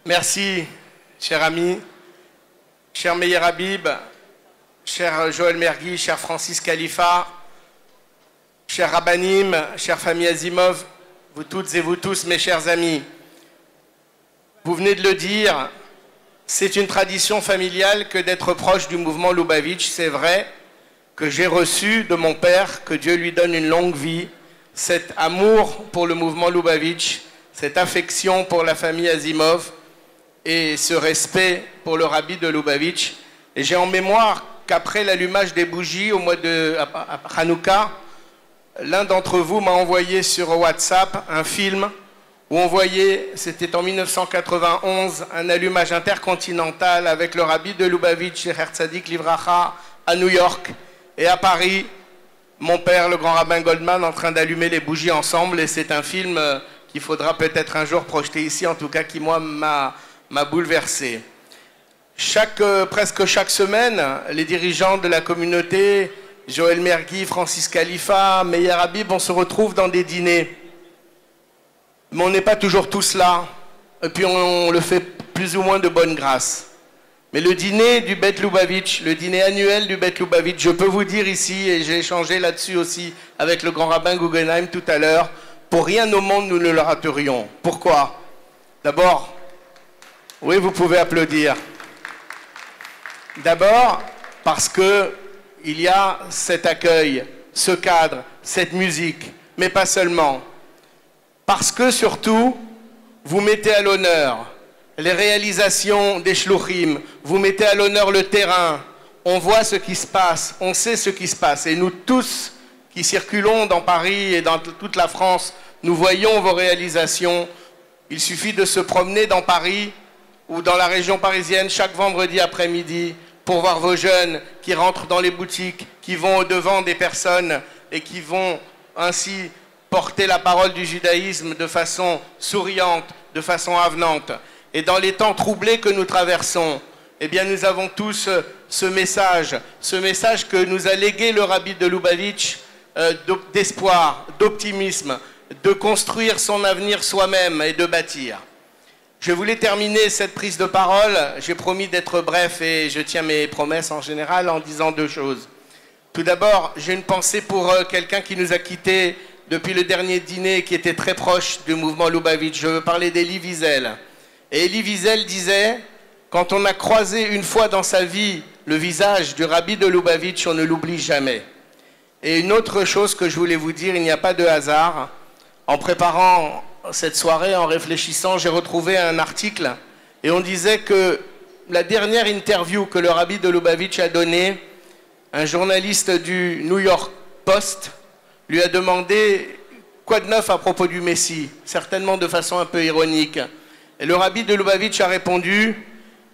Merci, cher ami, cher Meir Habib, cher Joël Mergui, cher Francis Khalifa, cher Rabbanim, chère famille Asimov, vous toutes et vous tous, mes chers amis. Vous venez de le dire, c'est une tradition familiale que d'être proche du mouvement Lubavitch. C'est vrai que j'ai reçu de mon père, que Dieu lui donne une longue vie, cet amour pour le mouvement Lubavitch, cette affection pour la famille Asimov et ce respect pour le rabbi de Lubavitch. Et j'ai en mémoire qu'après l'allumage des bougies au mois de Hanouka, l'un d'entre vous m'a envoyé sur WhatsApp un film où on voyait, c'était en 1991, un allumage intercontinental avec le rabbi de Lubavitch, Zecher Tzadik Livracha, à New York, et à Paris, mon père, le grand rabbin Goldman, en train d'allumer les bougies ensemble. Et c'est un film qu'il faudra peut-être un jour projeter ici, en tout cas qui, moi, m'a bouleversé. Presque chaque semaine, les dirigeants de la communauté, Joël Mergui, Francis Khalifa, Meir Habib, on se retrouve dans des dîners. Mais on n'est pas toujours tous là. Et puis on le fait plus ou moins de bonne grâce. Mais le dîner du Beit Lubavitch, le dîner annuel du Beit Lubavitch, je peux vous dire ici, et j'ai échangé là-dessus aussi avec le grand rabbin Guggenheim tout à l'heure, pour rien au monde nous ne le raterions. Pourquoi? D'abord, oui, vous pouvez applaudir. D'abord, parce que il y a cet accueil, ce cadre, cette musique, mais pas seulement. Parce que surtout, vous mettez à l'honneur les réalisations des shluchim, vous mettez à l'honneur le terrain, on voit ce qui se passe, on sait ce qui se passe. Et nous tous qui circulons dans Paris et dans toute la France, nous voyons vos réalisations. Il suffit de se promener dans Paris ou dans la région parisienne chaque vendredi après-midi pour voir vos jeunes qui rentrent dans les boutiques, qui vont au-devant des personnes et qui vont ainsi porter la parole du judaïsme de façon souriante, de façon avenante. Et dans les temps troublés que nous traversons, eh bien nous avons tous ce message que nous a légué le rabbi de Lubavitch, d'espoir, d'optimisme, de construire son avenir soi-même et de bâtir. Je voulais terminer cette prise de parole, j'ai promis d'être bref et je tiens mes promesses en général en disant deux choses. Tout d'abord, j'ai une pensée pour quelqu'un qui nous a quittés depuis le dernier dîner, qui était très proche du mouvement Lubavitch. Je veux parler d'Elie Wiesel. Et Elie Wiesel disait, quand on a croisé une fois dans sa vie le visage du rabbi de Lubavitch, on ne l'oublie jamais. Et une autre chose que je voulais vous dire, il n'y a pas de hasard. En préparant cette soirée, en réfléchissant, j'ai retrouvé un article et on disait que la dernière interview que le rabbi de Lubavitch a donnée, un journaliste du New York Post lui a demandé quoi de neuf à propos du Messie, certainement de façon un peu ironique. Et le rabbi de Lubavitch a répondu,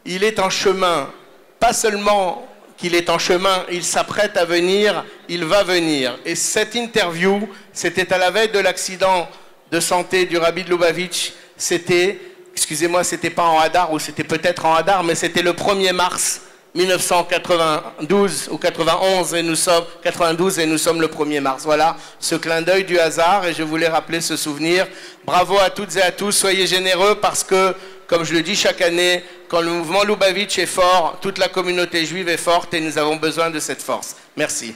il est en chemin. Pas seulement qu'il est en chemin, il s'apprête à venir, il va venir. Et cette interview, c'était à la veille de l'accident de santé du rabbi de Lubavitch. C'était, excusez-moi, c'était pas en Hadar, ou c'était peut-être en Hadar, mais c'était le 1er mars 1992 ou 91 et nous sommes 92 et nous sommes le 1er mars. Voilà ce clin d'œil du hasard et je voulais rappeler ce souvenir. Bravo à toutes et à tous, soyez généreux parce que, comme je le dis chaque année, quand le mouvement Lubavitch est fort, toute la communauté juive est forte et nous avons besoin de cette force. Merci.